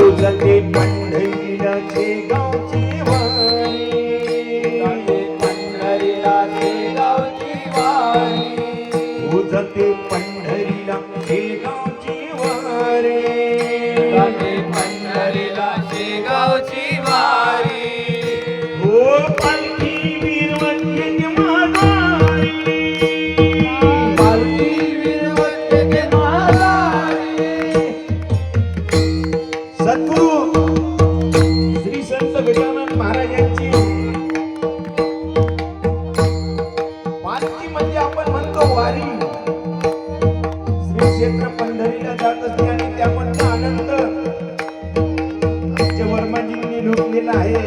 उजते पंढरीला शेगावची वारी, पंढरीला शेगावची वारी, उजते पंढरीला शेगावची वारी, पंढरीला शेगावची वारी. ओ पालखी वीरवंद्य माघारी, पालखी वीरवंद्य माघारी. सद्गुरु श्री संत गजानन महाराजांची पालखी म्हणजे आपण म्हणतो वारी. श्री क्षेत्र पंढरीला जात असते आणि त्यामधला आनंद आमच्या वर्माजींनी लुटलेला आहे.